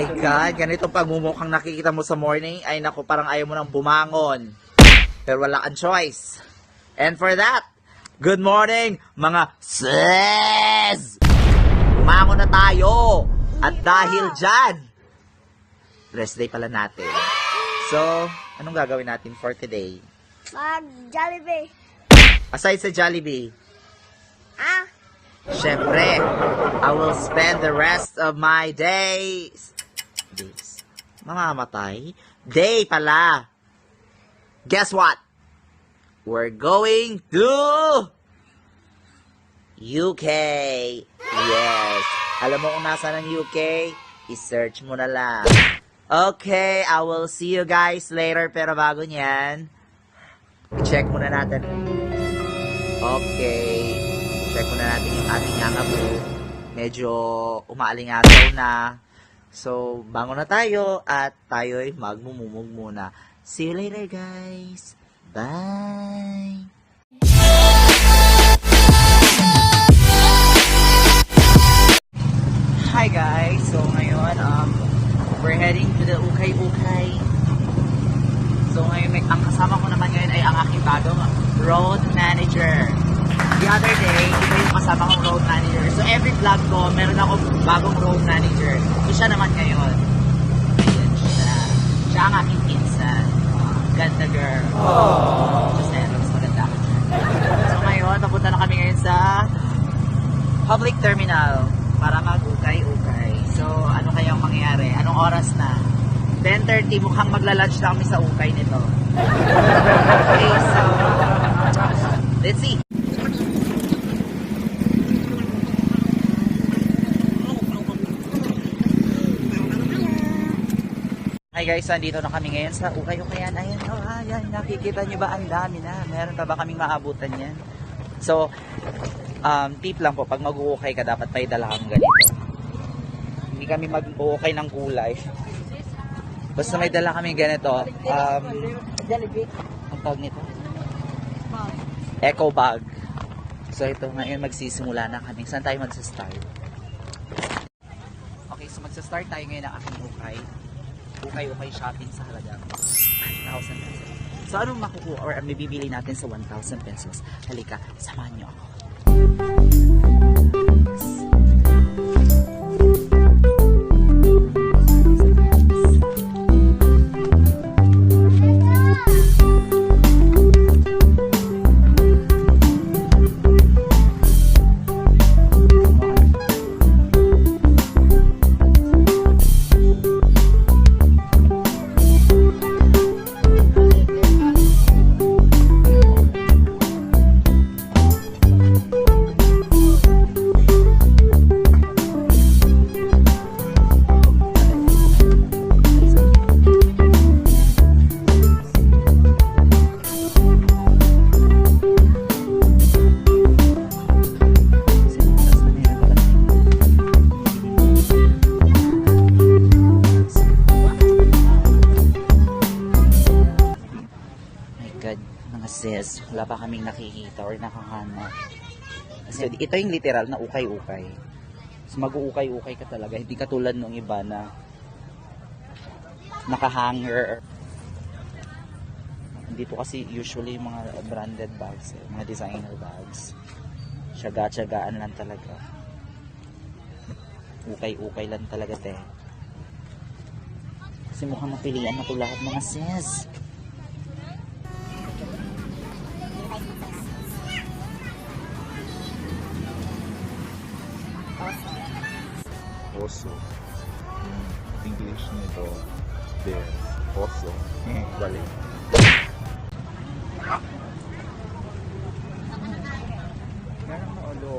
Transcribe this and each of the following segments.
my God, ganito pagmumukhang nakikita mo sa morning, ay naku, parang ayaw mo nang bumangon. Pero wala kang choice. And for that, good morning, mga SIIIZZZ! Bumangon na tayo! At dahil dyan, rest day pala natin. So, anong gagawin natin for today? Jollibee. Aside sa Jollibee, syempre, I will spend the rest of my days. Mamamatay? Day pala. Guess what? We're going to UK. Yes. Alam mo kung nasa ng UK? I-search mo na lang. Okay, I will see you guys later. Pero bago niyan, i-check muna natin. Okay. Check muna natin yung ating hangabo. Medyo umaalingasaw na. So, bangon na tayo at tayo'y magmumumog muna. See you later, guys. Bye! Hi, guys. So, ngayon, we're heading to the Ukay-Ukay. So, ngayon, ang kasama ko naman ngayon ay ang aking bagong road manager. The other day, iba yung kasama kong road manager. So, every vlog ko, meron ako bagong road manager. So, siya naman ngayon. Ayan siya. Siya ang aking pinsan. Ganda girl. Just na mas maganda ako dyan. So, ngayon, papunta na kami ngayon sa public terminal para mag-ukay-ukay. So, ano kayang mangyayari? Anong oras na? 10:30, mukhang magla-lunch na kami sa ukay nito. Okay, so, let's see. Hi guys, andito na kami ngayon sa Ukay-Ukayan. Ayan, oh, ayan, nakikita nyo ba? Ang dami na. Meron pa ba kaming maabutan yan? So, tip lang po, pag mag-uukay ka, dapat may dala kang ganito. Hindi kami mag-uukay ng kulay. Basta may dala kami ganito. Ang tawag nito? Eco bag. So, ito ngayon magsisimula na kami. Saan tayo magsa-start? Okay, so magsa-start tayo ngayon ng aking ukay. Ukay-ukay shopping sa halagang 1,000 pesos. So, anong makukuha or may bibili natin sa 1,000 pesos? Halika, samahan niyo ako. Sis, wala pa kaming nakikita or nakakana. Kasi ito yung literal na ukay-ukay. So, mag-uukay-ukay ka talaga. Hindi katulad nung iba na naka-hanger. Dito kasi usually yung mga branded bags, mga designer bags. Tyaga-tyagaan lang talaga. Ukay-ukay lang talaga, te. Kasi mukhang napilian na ito lahat mga sis. Oso. English nito, bear. Oso. Balik. Meron mo ulo.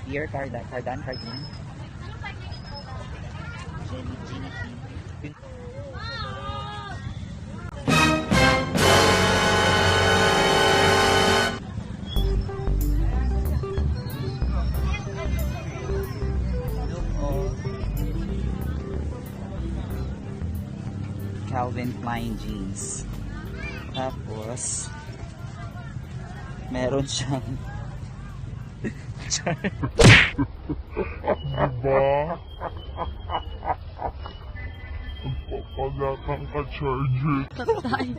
Here, Cardan, Cardin. Jenny. Alvin flying jeans. Tapos meron siyang diba? Pagpapagakang ka-charger. Tatay.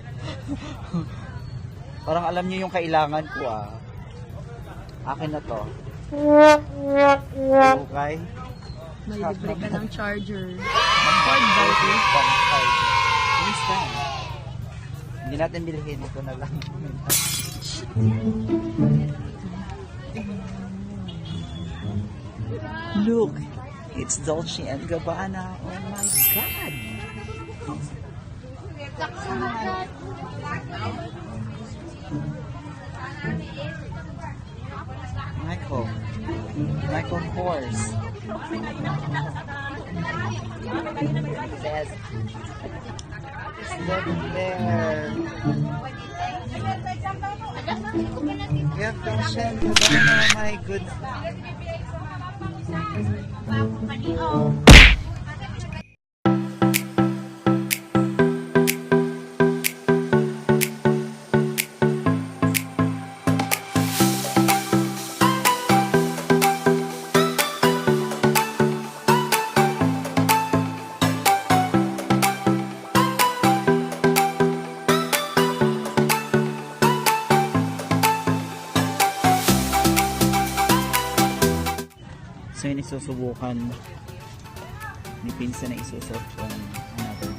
Parang alam niyo yung kailangan ko ah. Akin na to. Okay? May libre ka ng charger. Cord battery. Instant. Hindi natin bilhin. Ito na lang. Look. It's Dolce and Gabbana. Oh my God. Michael Horse. Says, look there. We have Dolce and Gabbana. Oh my goodness. So yun isusubukan ni Pinsa na isusot on another.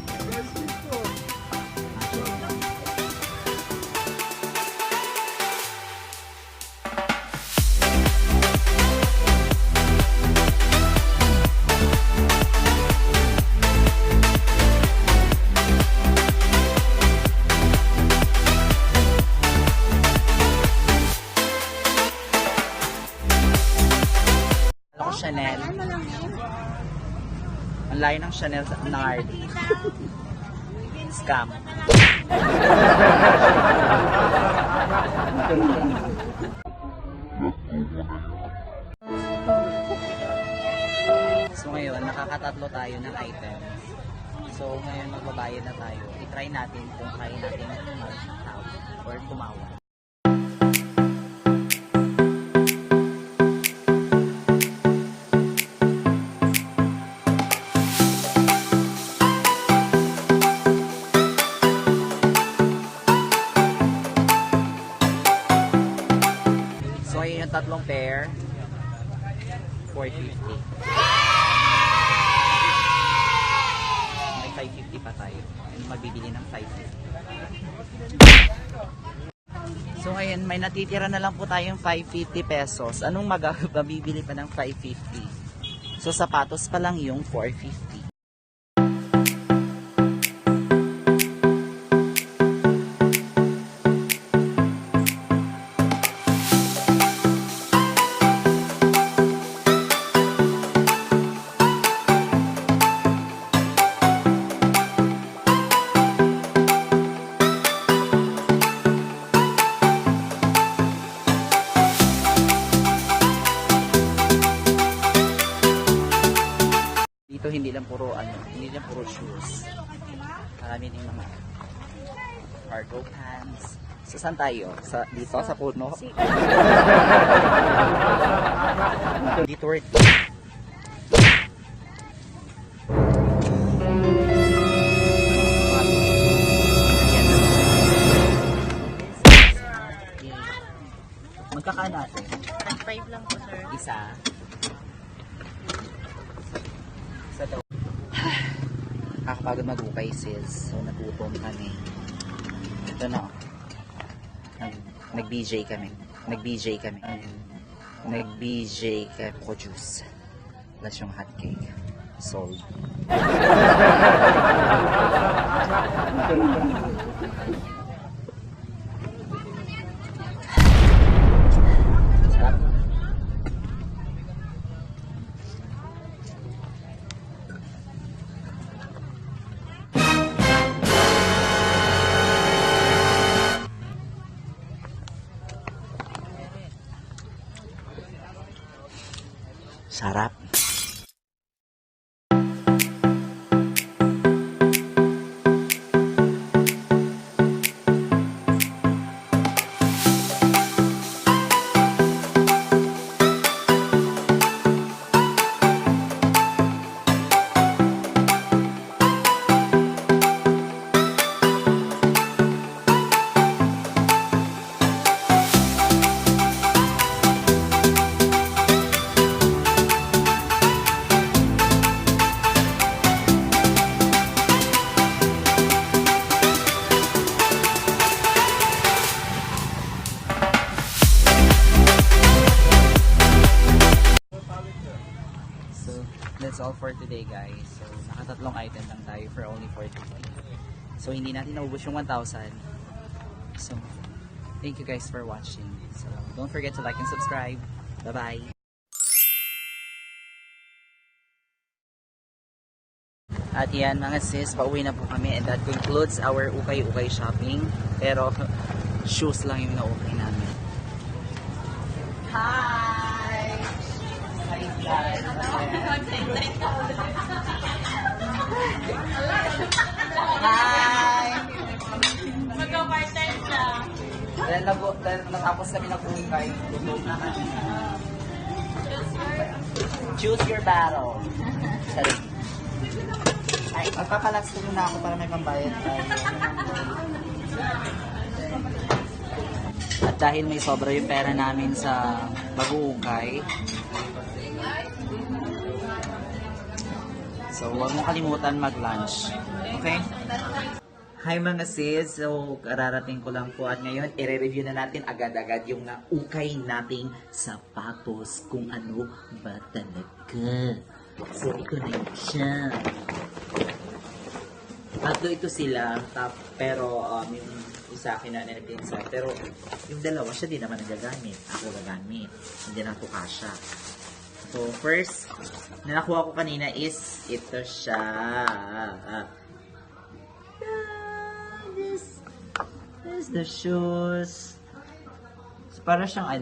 Chanel. Ang layo ng Chanel sa Nard. Scam. So ngayon, nakakatatlo tayo ng items. So ngayon magbabayad na tayo. I-try natin kung kaya natin mag-tawag or tumawag. Yung tatlong pair 450. May 550 pa tayo. May magbibili ng 550. So ngayon may natitira na lang po tayong 550 pesos. Anong mabibili pa ng 550? So sapatos pa lang yung 450. Dito hindi lang puro shoes. Marami ding mga cargo pants. So saan tayo? Dito sa puno? Dito worth. Magkakaan natin? 5 lang po, sir. Isa. Isa daw. Nakakapagod mag-ukay sis. So nagutom kami. Ito na. Nag-BJ kami. Nag-BJ kami. Nag-BJ kami. Ko juice. Plus yung hot cake. Sold. Sarap. Sarap. all for today, guys. So, nakatatlong item lang tayo for only 40. So, hindi natin naubos yung 1,000. So, thank you guys for watching. So, don't forget to like and subscribe. Bye-bye! At yan mga sis, pauwi na po kami and that concludes our Ukay-Ukay shopping. Pero shoes lang yung na-okay namin. Hi! Hi guys! Hi! Mag-part-time siya. Dahil natapos kami nag-Ukay, lulog na kami. Choose your battle. Sorry. Ay, magpapalax na ako para may pambayad tayo. At dahil may sobra yung pera namin sa mag-uukay, so huwag mong kalimutan mag-lunch. Okay? Hi mga sis! So, kararating ko lang po at ngayon, i-review na natin agad-agad yung naukay nating sapatos kung ano ba talaga. So, ito na yun siya. Tatlo ito sila, pero yung isa akin na pinsa. Pero yung dalawa, siya din naman nagagamit. Ako gagamit. Hindi na ito kasha. So, first, na nakuha ko kanina is ito siya. This is the shoes. So, para siyang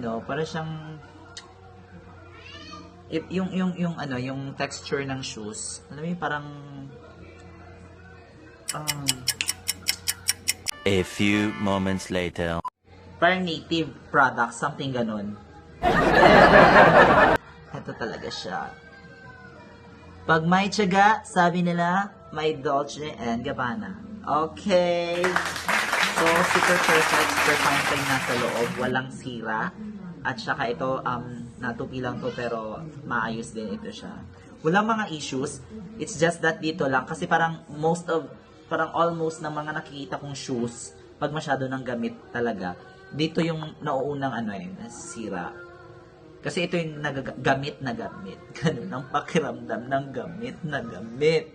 yung texture ng shoes. Alam mo yung parang a few moments later. Parang native product, something ganun. Ito talaga siya. Pag may tyaga, sabi nila, may Dolce and Gabbana. Okay. So, super perfect, super fine nasa loob, walang sira. At saka ito, natupi lang to pero maayos din ito siya. Walang mga issues. It's just that dito lang. Kasi parang almost ng mga nakikita kong shoes, pag masyado ng gamit talaga, dito yung nauunang nasira. Kasi ito yung gamit na gamit. Ganun ang pakiramdam ng gamit na gamit.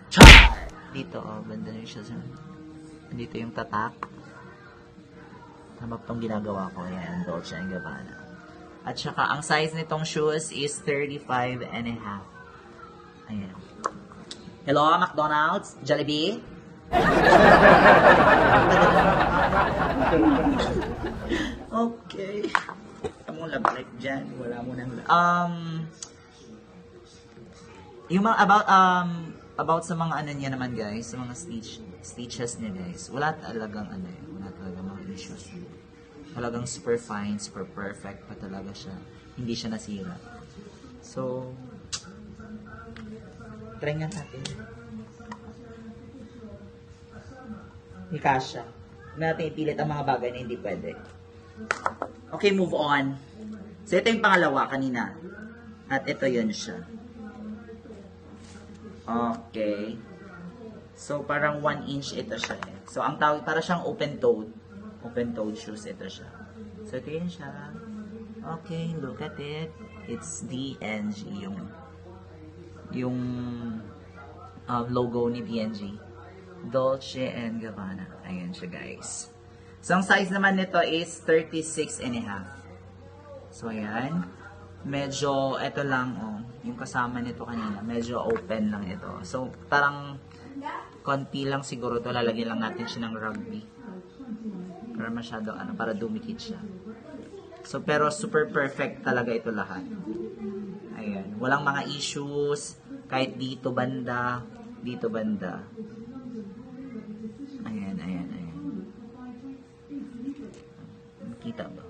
Char! Dito, banda rin siya. Dito yung tatak. Tama itong ginagawa ko. Yan, Dolce and Gabbana. At saka, ang size nitong shoes is 35 and a half. Ayan. Hello, McDonald's? Jollibee? Okay. Among labalik dyan. Wala mo nang yung mga about sa mga niya naman guys, sa mga stitches niya guys, wala talagang wala talagang mga issues. Talagang super fine, super perfect pa talaga siya. Hindi siya nasira. So, try nga natin. Hindi kasha. Natin ipilit ang mga bagay na hindi pwede. Okay, move on. So, ito yung pangalawa kanina. At ito yun siya. Okay. So, parang 1 inch ito siya eh. So, ang tawag, para siyang open-toed. Open-toed shoes ito siya. So, ito yun siya. Okay, look at it. It's DNG, yung logo ni DNG. Dolce and Gabbana. Ayan siya, guys. So, ang size naman nito is 36 and a half. So, ayan. Medyo, ito lang, yung kasama nito kanina, medyo open lang ito. So, parang konti lang siguro ito. Lalagyan lang natin siya ng rugby. Para masyado, para dumikit siya. So, pero super perfect talaga ito lahat. Ayan. Walang mga issues. Kahit dito banda. Dito banda. Ayan, ayan, ayan. Nakita ba?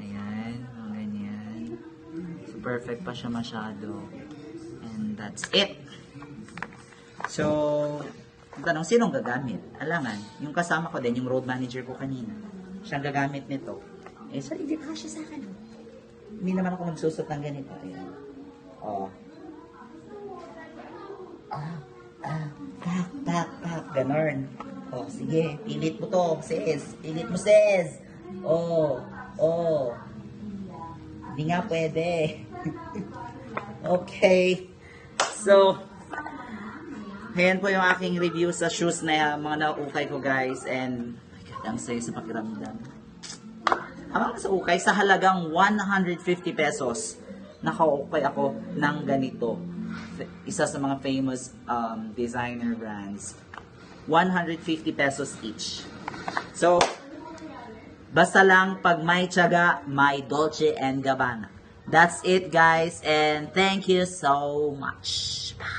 Ayan. Ang ganyan. So, perfect pa siya masyado. And that's it. So, tanong, sinong gagamit? Alangan, yung kasama ko din, yung road manager ko kanina, siyang gagamit nito. Eh, sorry, hindi pa siya sa akin. Hindi naman ako magsusot ng ganito. Ayan. Tak, ganon. Sige, pilit mo to, sis. Pilit mo, sis. Hindi nga pwede. Okay. So, ayan po yung aking review sa shoes na mga naukay ko guys. And, my God, ang saya sa pakiramdam. Ang sa ukay, sa halagang 150 pesos, nakaukay ako ng ganito. Isa sa mga famous designer brands. 150 pesos each. So, basta lang pag may tyaga, may Dolce and Gabbana. That's it guys, and thank you so much. Bye.